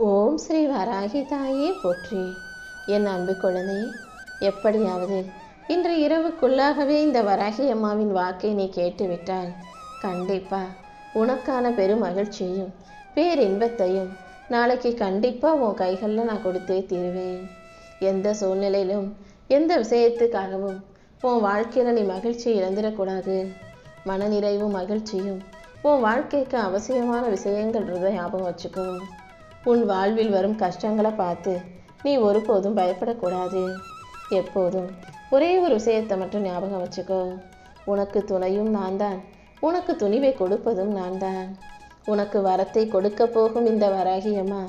ஓம் ஸ்ரீ வராகி தாயே போற்றி. என் அன்பு குழந்தையே, எப்படியாவது இன்று இரவுக்குள்ளாகவே இந்த வராகி அம்மாவின் வாக்கை நீ கேட்டுவிட்டால் கண்டிப்பா உனக்கான பெரும் மகிழ்ச்சியையும் பேரின்பத்தையும் நாளைக்கு கண்டிப்பா உன் கைகளில் நான் கொடுத்தே தீருவேன். எந்த சூழ்நிலையிலும் எந்த விஷயத்துக்காகவும் உன் வாழ்க்கையில் நீ மகிழ்ச்சி இழந்துடக்கூடாது. மனநிறைவும் மகிழ்ச்சியும் உன் வாழ்க்கைக்கு அவசியமான விஷயங்கள்ன்றதை ஞாபகம் வச்சுக்கோ. உன் வாழ்வில் வரும் கஷ்டங்களை பார்த்து நீ ஒருபோதும் பயப்படக்கூடாது. எப்போதும் ஒரே ஒரு விஷயத்தை மட்டும் ஞாபகம் வச்சுக்கோ. உனக்கு துணையும் நான் தான், உனக்கு துணிவை கொடுப்பதும் நான் தான். உனக்கு வரத்தை கொடுக்க போகும் இந்த வராகி அம்மா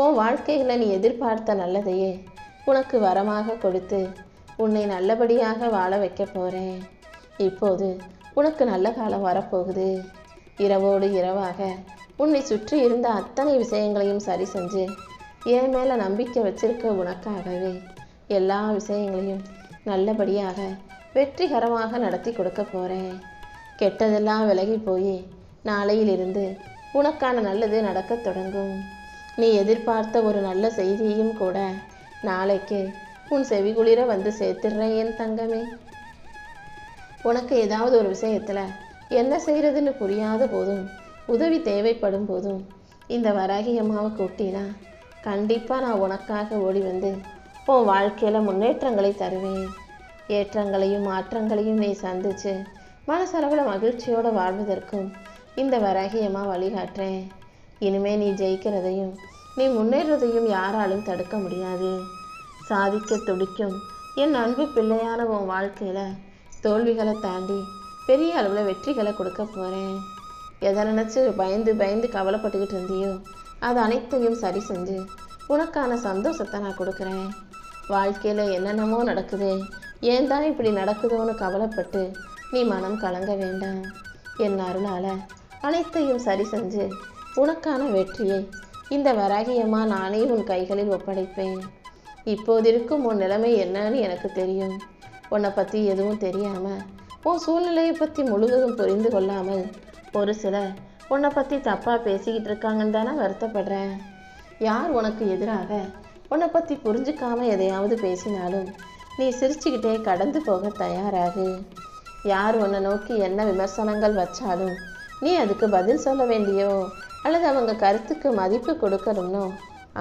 உன் வாழ்க்கையில் நீ எதிர்பார்த்த நல்லதையே உனக்கு வரமாக கொடுத்து உன்னை நல்லபடியாக வாழ வைக்க போகிறேன். இப்போது உனக்கு நல்ல காலம் வரப்போகுது. இரவோடு இரவாக உன்னை சுற்றி இருந்த அத்தனை விஷயங்களையும் சரி செஞ்சு என் மேலே நம்பிக்கை வச்சிருக்க உனக்காகவே எல்லா விஷயங்களையும் நல்லபடியாக வெற்றிகரமாக நடத்தி கொடுக்க போகிறேன். கெட்டதெல்லாம் விலகி போய் நாளையிலிருந்து உனக்கான நல்லது நடக்க தொடங்கும். நீ எதிர்பார்த்த ஒரு நல்ல செய்தியையும் கூட நாளைக்கு உன் செவிகுளிர வந்து சேர்த்துடுறேன் என் தங்கமே. உனக்கு ஏதாவது ஒரு விஷயத்தில் என்ன செய்கிறதுன்னு புரியாத போதும் உதவி தேவைப்படும் போதும் இந்த வராகி அம்மாவை கூட்டினா கண்டிப்பாக நான் உனக்காக ஓடி வந்து உன் வாழ்க்கையில் முன்னேற்றங்களை தருவேன். ஏற்றங்களையும் மாற்றங்களையும் நீ சந்திச்சு மனசளவில் மகிழ்ச்சியோடு வாழ்வதற்கும் இந்த வராகி அம்மா வழிகாட்டுறேன். இனிமே நீ ஜெயிக்கிறதையும் நீ முன்னேறதையும் யாராலும் தடுக்க முடியாது. சாதிக்க துடிக்கும் என் அன்பு பிள்ளையான உன் வாழ்க்கையில் தோல்விகளை தாண்டி பெரிய அளவில் வெற்றிகளை கொடுக்க போகிறேன். எதை நினச்சி பயந்து பயந்து கவலைப்பட்டுக்கிட்டு இருந்தியோ அது அனைத்தையும் சரி செஞ்சு உனக்கான சந்தோஷத்தை நான் கொடுக்குறேன். வாழ்க்கையில் என்னென்னமோ நடக்குது, ஏன் தான் இப்படி நடக்குதோன்னு கவலைப்பட்டு நீ மனம் கலங்க வேண்டாம். என் அருளால் அனைத்தையும் சரி செஞ்சு உனக்கான வெற்றியை இந்த வராகியம்மா நானே உன் கைகளில் ஒப்படைப்பேன். இப்போதிருக்கும் உன் நிலைமை என்னன்னு எனக்கு தெரியும். உன்னை பற்றி எதுவும் தெரியாமல் உன் சூழ்நிலையை பற்றி முழுவதும் புரிந்து கொள்ளாமல் ஒரு சிலர் உன்னை பற்றி தப்பாக பேசிக்கிட்டு இருக்காங்கன்னு தானே வருத்தப்படுறேன். யார் உனக்கு எதிராக உன்னை பற்றி புரிஞ்சுக்காம எதையாவது பேசினாலும் நீ சிரிச்சுக்கிட்டே கடந்து போக தயாராகு. யார் உன்னை நோக்கி என்ன விமர்சனங்கள் வச்சாலும் நீ அதுக்கு பதில் சொல்ல வேண்டியோ அல்லது அவங்க கருத்துக்கு மதிப்பு கொடுக்கணும்னோ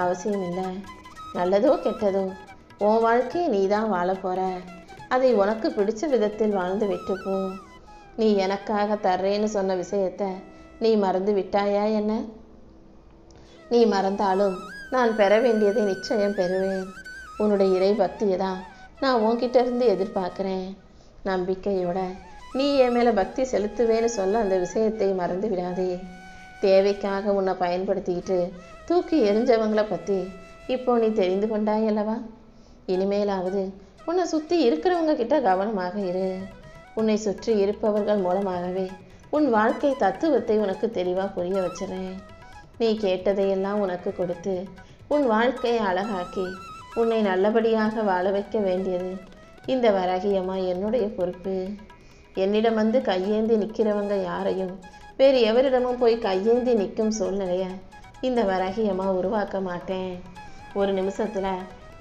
அவசியம் இல்லை. நல்லதோ கெட்டதோ உன் வாழ்க்கையை நீ தான் வாழ போகிற. அதை உனக்கு பிடிச்ச விதத்தில் வாழ்ந்து விட்டுப்போ. நீ எனக்காக தர்றேன்னு சொன்ன விஷயத்த நீ மறந்து விட்டாயா என்ன? நீ மறந்தாலும் நான் பெற வேண்டியதை நிச்சயம் பெறுவேன். உன்னுடைய இறை பக்தியை தான் நான் உன்கிட்ட இருந்து எதிர்பார்க்குறேன். நம்பிக்கையோட நீ என் மேலே பக்தி செலுத்துவேன்னு சொல்ல அந்த விஷயத்தை மறந்து விடாதே. தேவைக்காக உன்னை பயன்படுத்திக்கிட்டு தூக்கி எரிஞ்சவங்களை பற்றி இப்போ நீ தெரிந்து கொண்டாயல்லவா? இனிமேலாவது உன்னை சுற்றி இருக்கிறவங்க கிட்ட கவனமாக இரு. உன்னை சுற்றி இருப்பவர்கள் மூலமாகவே உன் வாழ்க்கை தத்துவத்தை உனக்கு தெளிவாக புரிய வச்சுறேன். நீ கேட்டதையெல்லாம் உனக்கு கொடுத்து உன் வாழ்க்கையை அழகாக்கி உன்னை நல்லபடியாக வாழ வைக்க வேண்டியது இந்த வராகியம்மா என்னுடைய பொறுப்பு. என்னிடம் வந்து கையேந்தி நிற்கிறவங்க யாரையும் வேறு எவரிடமும் போய் கையேந்தி நிற்கும் சூழ்நிலையை இந்த வராகியம்மா உருவாக்க மாட்டேன். ஒரு நிமிஷத்தில்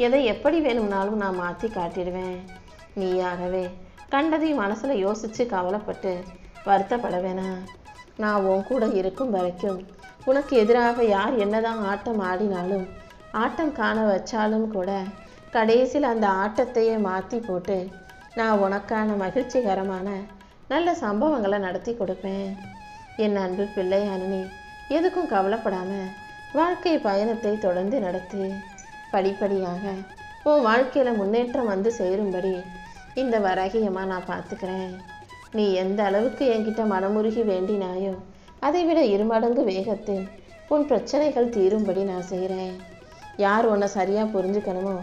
எதை எப்படி வேணும்னாலும் நான் மாற்றி காட்டிடுவேன். நீயாகவே கண்டதை மனசில் யோசித்து கவலைப்பட்டு வருத்தப்பட வேணாம். நான் உன் கூட இருக்கும் வரைக்கும் உனக்கு எதிராக யார் என்னதான் ஆட்டம் ஆடினாலும் ஆட்டம் காண வச்சாலும் கூட கடைசியில் அந்த ஆட்டத்தையே மாற்றி போட்டு நான் உனக்கான மகிழ்ச்சிகரமான நல்ல சம்பவங்களை நடத்தி கொடுப்பேன். என் அன்பு பிள்ளையான நீ எதுக்கும் கவலைப்படாமல் வாழ்க்கை பயணத்தை தொடர்ந்து நடத்து. படிப்படியாக உன் வாழ்க்கையில் முன்னேற்றம் வந்து சேரும்படி இந்த வராகியம்மா நான் பார்த்துக்கிறேன். நீ எந்த அளவுக்கு என்கிட்ட மனமுருகி வேண்டினாயோ அதை விட 2 மடங்கு வேகத்தில் உன் பிரச்சனைகள் தீரும்படி நான் செய்கிறேன். யார் உன்னை சரியாக புரிஞ்சுக்கணுமோ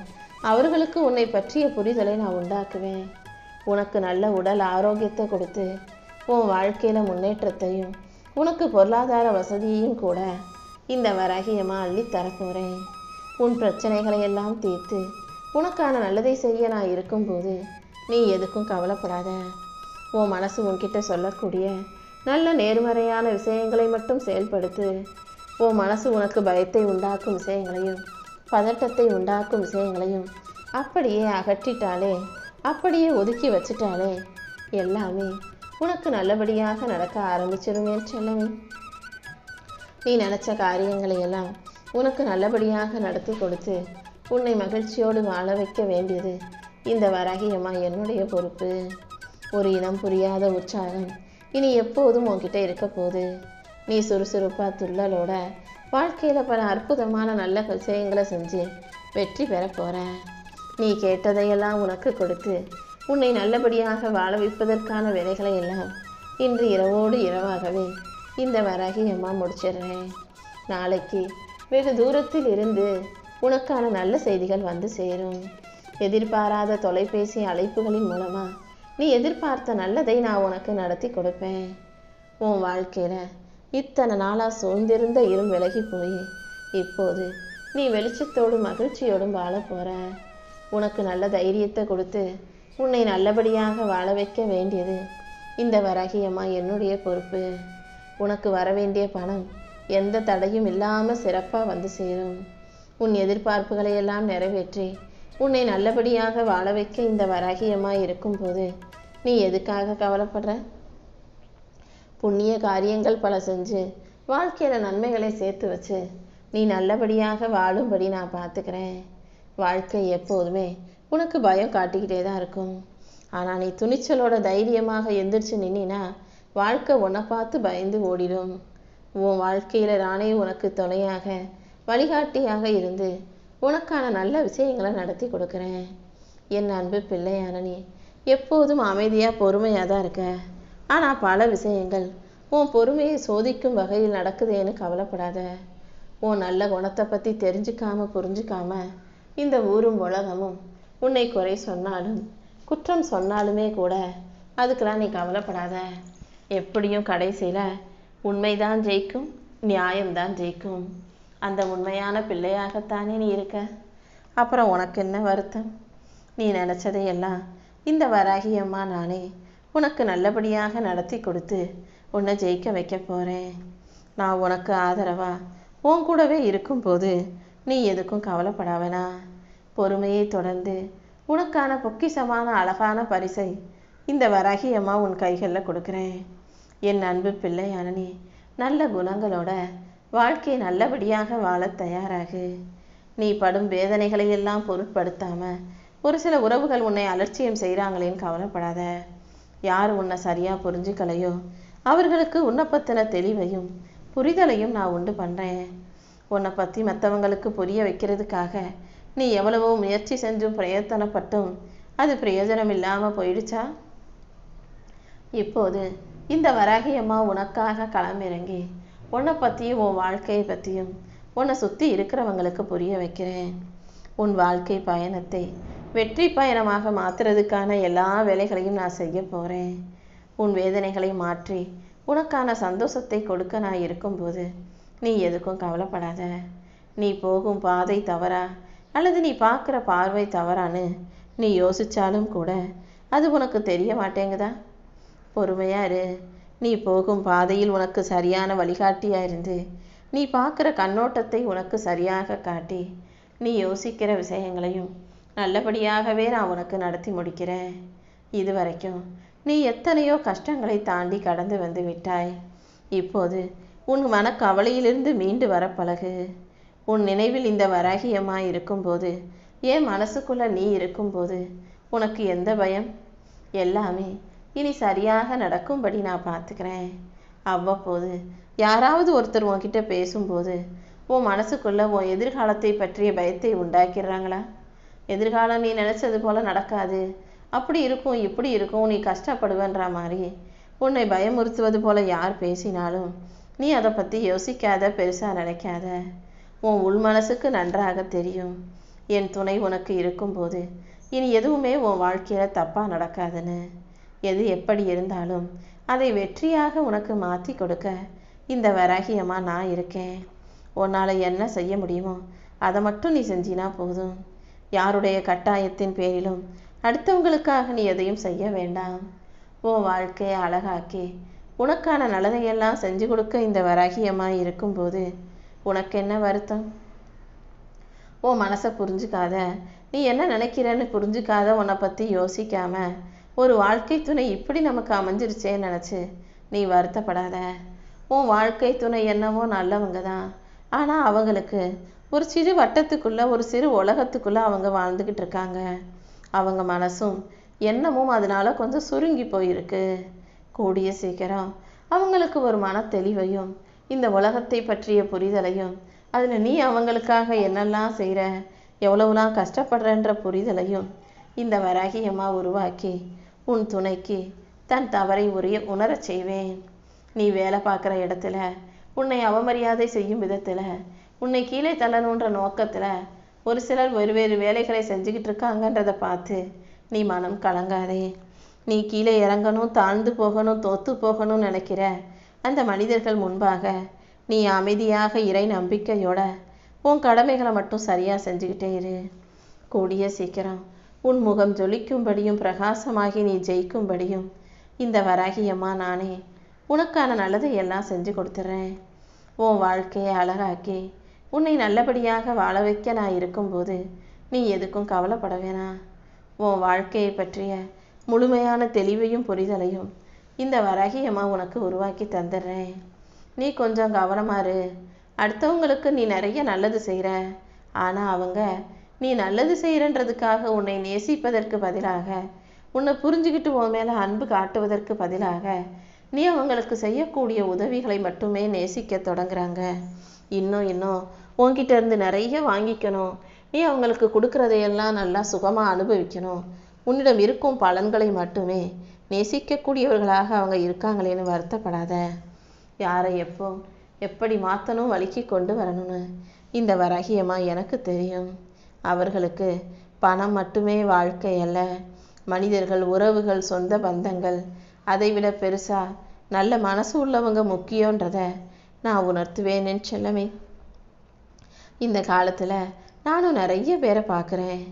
அவர்களுக்கு உன்னை பற்றிய புரிதலை நான் உண்டாக்குவேன். உனக்கு நல்ல உடல் ஆரோக்கியத்தை கொடுத்து உன் வாழ்க்கையில் முன்னேற்றத்தையும் உனக்கு பொருளாதார வசதியையும் கூட இந்த வராகியம்மா அள்ளி தரப்போகிறேன். உன் பிரச்சனைகளை எல்லாம் தீர்த்து உனக்கான நல்லதை செய்ய நான் இருக்கும்போது நீ எதுக்கும் கவலைப்படாத. உன் மனசு உன்கிட்ட சொல்லக்கூடிய நல்ல நேர்மறையான விஷயங்களை மட்டும் செயல்படுத்து. உன் மனசு உனக்கு பயத்தை உண்டாக்கும் விஷயங்களையும் பதட்டத்தை உண்டாக்கும் விஷயங்களையும் அப்படியே அகற்றிட்டாலே, அப்படியே ஒதுக்கி வச்சுட்டாலே எல்லாமே உனக்கு நல்லபடியாக நடக்க ஆரம்பிச்சிருமே செல்லமே. நீ நினச்ச காரியங்களை எல்லாம் உனக்கு நல்லபடியாக நடத்தி கொடுத்து உன்னை மகிழ்ச்சியோடு வாழ வைக்க வேண்டியது இந்த வராகியம்மா என்னுடைய பொறுப்பு. ஒரு இனம் புரியாத உற்சாகம் இனி எப்போதும் உன்கிட்ட இருக்க போகுது. நீ சுறுசுறுப்பாக துள்ளலோட வாழ்க்கையில் பல அற்புதமான நல்ல விஷயங்களை செஞ்சு வெற்றி பெற போகிற. நீ கேட்டதையெல்லாம் உனக்கு கொடுத்து உன்னை நல்லபடியாக வாழ வைப்பதற்கான வேலைகளை எல்லாம் இன்று இரவோடு இரவாகவே இந்த வராகியம்மா முடிச்சிடுறேன். நாளைக்கு வெகு தூரத்தில் இருந்து உனக்கான நல்ல செய்திகள் வந்து சேரும். எதிர்பாராத தொலைபேசி அழைப்புகளின் மூலமாக நீ எதிர்பார்த்த நல்லதை நான் உனக்கு நடத்தி கொடுப்பேன். உன் வாழ்க்கையில் இத்தனை நாளாக சூழ்ந்திருந்த இருள் விலகி போய் இப்போது நீ வெளிச்சத்தோடும் மகிழ்ச்சியோடும் வாழ போகிற. உனக்கு நல்ல தைரியத்தை கொடுத்து உன்னை நல்லபடியாக வாழ வைக்க வேண்டியது இந்த வராகியம்மா என்னுடைய பொறுப்பு. உனக்கு வர வேண்டிய பணம் எந்த தடையும் இல்லாமல் சிறப்பாக வந்து சேரும். உன் எதிர்பார்ப்புகளை எல்லாம் நிறைவேற்றி உன்னை நல்லபடியாக வாழ வைக்க இந்த வராகியம்மா இருக்கும்போது நீ எதுக்காக கவலைப்படுற? புண்ணிய காரியங்கள் பல செஞ்சு வாழ்க்கையில் நன்மைகளை சேர்த்து வச்சு நீ நல்லபடியாக வாழும்படி நான் பார்த்துக்கிறேன். வாழ்க்கை எப்போதுமே உனக்கு பயம் காட்டிக்கிட்டே தான் இருக்கும். ஆனால் நீ துணிச்சலோட தைரியமாக எந்திரிச்சு நின்னா வாழ்க்கை உன்னை பார்த்து பயந்து ஓடிடும். உன் வாழ்க்கையில் நானே உனக்கு துணையாக வழிகாட்டியாக இருந்து உனக்கான நல்ல விஷயங்களை நடத்தி கொடுக்குறேன். என் அன்பு பிள்ளையான நீ எப்போதும் அமைதியாக பொறுமையாக தான் இருக்க. ஆனால் பல விஷயங்கள் உன் பொறுமையை சோதிக்கும் வகையில் நடக்குதேன்னு கவலைப்படாத. உன் நல்ல குணத்தை பற்றி தெரிஞ்சுக்காம புரிஞ்சுக்காம இந்த ஊரும் உலகமும் உன்னை குறை சொன்னாலும் குற்றம் சொன்னாலுமே கூட அதுக்கெல்லாம் நீ கவலைப்படாத. எப்படியும் கடைசியில் உண்மைதான் ஜெயிக்கும், நியாயம்தான் ஜெயிக்கும். அந்த உண்மையான பிள்ளையாகத்தானே நீ இருக்க. அப்புறம் உனக்கு என்ன வருத்தம்? நீ நினச்சதையெல்லாம் இந்த வராகியம்மா நானே உனக்கு நல்லபடியாக நடத்தி கொடுத்து உன்னை ஜெயிக்க வைக்க போகிறேன். நான் உனக்கு ஆதரவாக உன் கூடவே இருக்கும்போது நீ எதுக்கும் கவலைப்படாவேனா. பொறுமையை தொடர்ந்து உனக்கான பொக்கிஷமான அழகான பரிசை இந்த வராகியம்மா உன் கைகளில் கொடுக்குறேன். என் அன்பு பிள்ளையான நீ நல்ல குணங்களோட வாழ்க்கையை நல்லபடியாக வாழ தயாராகு. நீ படும் வேதனைகளை எல்லாம் பொருட்படுத்தாமல் ஒரு சில உறவுகள் உன்னை அலட்சியம் செய்கிறாங்களேன்னு கவலைப்படாத. யார் உன்னை சரியாக புரிஞ்சுக்கலையோ அவர்களுக்கு உன்னை பற்றின தெளிவையும் புரிதலையும் நான் உண்டு பண்ணுறேன். உன்னை பற்றி மற்றவங்களுக்கு புரிய வைக்கிறதுக்காக நீ எவ்வளவோ முயற்சி செஞ்சும் பிரயத்தனப்பட்டும் அது பிரயோஜனம் இல்லாமல் போயிடுச்சா? இப்போது இந்த வராகியம்மா உனக்காக களமிறங்கி உன்னை பற்றியும் உன் வாழ்க்கையை பற்றியும் உன்னை சுற்றி இருக்கிறவங்களுக்கு புரிய வைக்கிறேன். உன் வாழ்க்கை பயணத்தை வெற்றி பயணமாக மாற்றுறதுக்கான எல்லா வேலைகளையும் நான் செய்ய போகிறேன். உன் வேதனைகளை மாற்றி உனக்கான சந்தோஷத்தை கொடுக்க நான் இருக்கும்போது நீ எதுக்கும் கவலைப்படாத. நீ போகும் பாதை தவறா அல்லது நீ பார்க்குற பார்வை தவறான்னு நீ யோசித்தாலும் கூட அது உனக்கு தெரிய மாட்டேங்குதா? பொறுமையாக இரு. நீ போகும் பாதையில் உனக்கு சரியான வழிகாட்டியாக இருந்து நீ பார்க்குற கண்ணோட்டத்தை உனக்கு சரியாக காட்டி நீ யோசிக்கிற விஷயங்களையும் நல்லபடியாகவே நான் உனக்கு நடத்தி முடிக்கிறேன். இதுவரைக்கும் நீ எத்தனையோ கஷ்டங்களை தாண்டி கடந்து வந்து விட்டாய். இப்போது உன் மனக்கவலையிலிருந்து மீண்டு வர பழகு. உன் நினைவில் இந்த வராகியம்மா இருக்கும்போது என் மனசுக்குள்ளே நீ இருக்கும்போது உனக்கு எந்த பயம்? எல்லாமே இனி சரியாக நடக்கும்படி நான் பார்த்துக்கிறேன். அவ்வப்போது யாராவது ஒருத்தர் உன்கிட்ட பேசும்போது உன் மனசுக்குள்ளே உன் எதிர்காலத்தை பற்றிய பயத்தை உண்டாக்கிடுறாங்களா? எதிர்காலம் நீ நினச்சது போல் நடக்காது, அப்படி இருக்கும் இப்படி இருக்கும், நீ கஷ்டப்படுவன்ற மாதிரி உன்னை பயமுறுத்துவது போல் யார் பேசினாலும் நீ அதை பற்றி யோசிக்காத, பெருசாக நினைக்காத. உன் உள் மனசுக்கு நன்றாக தெரியும் என் துணை உனக்கு இருக்கும்போது இனி எதுவுமே உன் வாழ்க்கையில் தப்பாக நடக்காதுன்னு. எது எப்படி இருந்தாலும் அதை வெற்றியாக உனக்கு மாற்றி கொடுக்க இந்த வராகியம்மா நான் இருக்கேன். உன்னால் என்ன செய்ய முடியுமோ அதை மட்டும் நீ செஞ்சினா போதும். யாருடைய கட்டாயத்தின் பேரிலும் அடுத்தவங்களுக்காக நீ எதையும் செய்ய வேண்டாம். உன் வாழ்க்கையை அழகாக்கி உனக்கான நலனையெல்லாம் செஞ்சு கொடுக்க இந்த வராகியம்மா இருக்கும்போது உனக்கு என்ன வருத்தம்? உன் மனசை புரிஞ்சுக்காத, நீ என்ன நினைக்கிறன்னு புரிஞ்சுக்காத உன்னை பற்றி யோசிக்காம ஒரு வாழ்க்கை துணை இப்படி நமக்கு அமைஞ்சிருச்சேன்னு நினச்சி நீ வருத்தப்படாத. உன் வாழ்க்கை துணை என்னவோ நல்லவங்க தான். ஆனால் அவங்களுக்கு ஒரு சிறு வட்டத்துக்குள்ளே, ஒரு சிறு உலகத்துக்குள்ளே அவங்க வாழ்ந்துக்கிட்டு இருக்காங்க. அவங்க மனசும் எண்ணமும் அதனால கொஞ்சம் சுருங்கி போயிருக்கு. கூடிய சீக்கிரம் அவங்களுக்கு ஒரு மன தெளிவையும் இந்த உலகத்தை பற்றிய புரிதலையும், அதில் நீ அவங்களுக்காக என்னெல்லாம் செய்கிற, எவ்வளவுலாம் கஷ்டப்படுறன்ற புரிதலையும் இந்த வராகியம்மா உருவாக்கி உன் துணைக்கு தன் தவறை உணரச் செய்வேன். நீ வேலை பார்க்குற இடத்துல உன்னை அவமரியாதை செய்யும் விதத்தில், உன்னை கீழே தள்ளணுன்ற நோக்கத்தில் ஒரு சிலர் வெவ்வேறு வேலைகளை செஞ்சுக்கிட்டு இருக்காங்கன்றதை பார்த்து நீ மனம் கலங்காதே. நீ கீழே இறங்கணும், தாழ்ந்து போகணும், தோத்து போகணும்னு நினைக்கிற அந்த மனிதர்கள் முன்பாக நீ அமைதியாக இறை நம்பிக்கையோட உன் கடமைகளை மட்டும் சரியாக செஞ்சுக்கிட்டே இரு. கூடிய சீக்கிரம் உன் முகம் ஜொலிக்கும்படியும் பிரகாசமாகி நீ ஜெயிக்கும்படியும் இந்த வராகியம்மா நானே உனக்கான நல்லதை எல்லாம் செஞ்சு கொடுத்துட்றேன். உன் வாழ்க்கையை அழகாக்கி உன்னை நல்லபடியாக வாழ வைக்க நான் இருக்கும்போது நீ எதுக்கும் கவலைப்பட வேணாம். உன் வாழ்க்கையை பற்றிய முழுமையான தெளிவையும் புரிதலையும் இந்த வராகியம்மா உனக்கு உருவாக்கி தந்துடுறேன். நீ கொஞ்சம் கவனமாரு. அடுத்தவங்களுக்கு நீ நிறைய நல்லது செய்கிற, ஆனால் அவங்க நீ நல்லது செய்கிறன்றதுக்காக உன்னை நேசிப்பதற்கு பதிலாக, உன்னை புரிஞ்சுக்கிட்டு உன் மேலே அன்பு காட்டுவதற்கு பதிலாக நீ அவங்களுக்கு செய்யக்கூடிய உதவிகளை மட்டுமே நேசிக்க தொடங்குறாங்க. இன்னும் உன்கிட்ட இருந்து நிறைய வாங்கிக்கணும், நீ அவங்களுக்கு கொடுக்குறதையெல்லாம் நல்லா சுகமாக அனுபவிக்கணும், உன்னிடம் இருக்கும் பலன்களை மட்டுமே நேசிக்கக்கூடியவர்களாக அவங்க இருக்காங்களேன்னு வருத்தப்படாத. யாரை எப்போ எப்படி மாற்றணும், வலிக்கு கொண்டு வரணும்னு இந்த வராகியம்மா எனக்கு தெரியும். அவர்களுக்கு பணம் மட்டுமே வாழ்க்கை அல்ல, மனிதர்கள், உறவுகள், சொந்த பந்தங்கள், அதைவிட பெருசா நல்ல மனசு உள்ளவங்க முக்கியன்றத நான் உணர்த்துவேன் என் செல்லமே. இந்த காலத்தில் நானும் நிறைய பேரை பார்க்குறேன்.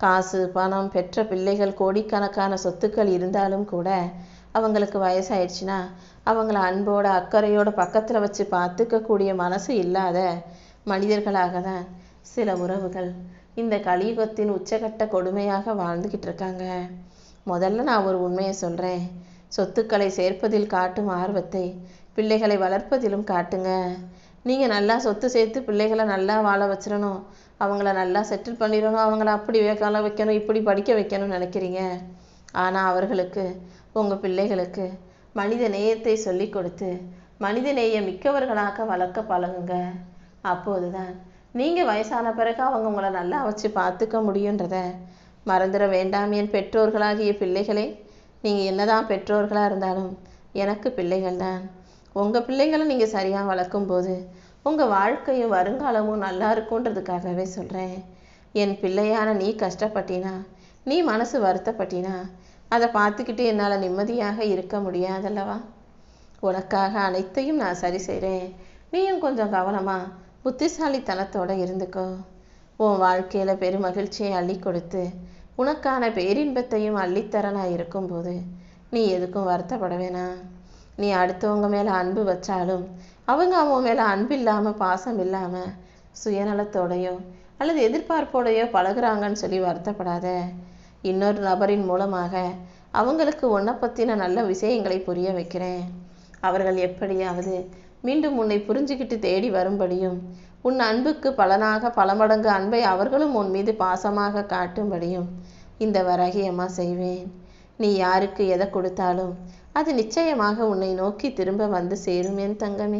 காசு, பணம், பெற்ற பிள்ளைகள், கோடிக்கணக்கான சொத்துக்கள் இருந்தாலும் கூட அவங்களுக்கு வயசாயிடுச்சுன்னா அவங்கள அன்போட அக்கறையோட பக்கத்தில் வச்சு பார்த்துக்கக்கூடிய மனசு இல்லாத மனிதர்களாக தான் சில உறவுகள் இந்த கலியுகத்தின் உச்சகட்ட கொடுமையாக வாழ்ந்துக்கிட்டு இருக்காங்க. முதல்ல நான் ஒரு உண்மையை சொல்கிறேன். சொத்துக்களை சேர்ப்பதில் காட்டும் ஆர்வத்தை பிள்ளைகளை வளர்ப்பதிலும் காட்டுங்க. நீங்கள் நல்லா சொத்து சேர்த்து பிள்ளைகளை நல்லா வாழ வச்சிடணும், அவங்கள நல்லா செட்டில் பண்ணிடணும், அவங்கள அப்படி கால வைக்கணும், இப்படி படிக்க வைக்கணும்னு நினைக்கிறீங்க. ஆனால் அவர்களுக்கு, உங்கள் பிள்ளைகளுக்கு மனித நேயத்தை சொல்லி கொடுத்து மனித நேயம் மிக்கவர்களாக வளர்க்க பழகுங்க. அப்போது தான் நீங்கள் வயசான பிறகு அவங்க உங்களை நல்லா வச்சு பார்த்துக்க முடியுன்றத மறந்துட வேண்டாம் என் பெற்றோர்களாகிய பிள்ளைகளே. நீங்கள் என்னதான் பெற்றோர்களாக இருந்தாலும் எனக்கு பிள்ளைகள் தான். உங்கள் பிள்ளைகளை நீங்கள் சரியாக வளர்க்கும்போது உங்கள் வாழ்க்கையும் வருங்காலமும் நல்லா இருக்குன்றதுக்காகவே சொல்கிறேன். என் பிள்ளையான நீ கஷ்டப்பட்டினா, நீ மனசு வருத்தப்பட்டினா அதை பார்த்துக்கிட்டு என்னால் நிம்மதியாக இருக்க முடியாதல்லவா? உனக்காக அனைத்தையும் நான் சரி செய்கிறேன். நீயும் கொஞ்சம் கவனமாக புத்திசாலித்தனத்தோடு இருந்துக்கோ. உன் வாழ்க்கையில் பெருமகிழ்ச்சியை அள்ளி கொடுத்து உனக்கான பேரின்பத்தையும் அள்ளித்தர நான் இருக்கும்போது நீ எதுக்கும் வருத்தப்பட வேணாம். நீ அடுத்தவங்க மேலே அன்பு வச்சாலும் அவங்க அவன் மேலே அன்பு இல்லாமல், பாசம் இல்லாமல், சுயநலத்தோடையோ அல்லது எதிர்பார்ப்போடையோ பழகுறாங்கன்னு சொல்லி வருத்தப்படாத. இன்னொரு நபரின் மூலமாக அவங்களுக்கு உன்னை பற்றின நல்ல விஷயங்களை புரிய வைக்கிறேன். அவர்கள் எப்படியாவது மீண்டும் உன்னை புரிஞ்சுக்கிட்டு தேடி வரும்படியும், உன் அன்புக்கு பலனாக பல மடங்கு அன்பை அவர்களும் உன் மீது பாசமாக காட்டும்படியும் இந்த வராகியம்மா செய்வேன். நீ யாருக்கு எதை கொடுத்தாலும் அது நிச்சயமாக உன்னை நோக்கி திரும்ப வந்து சேரும் என் தங்கமே.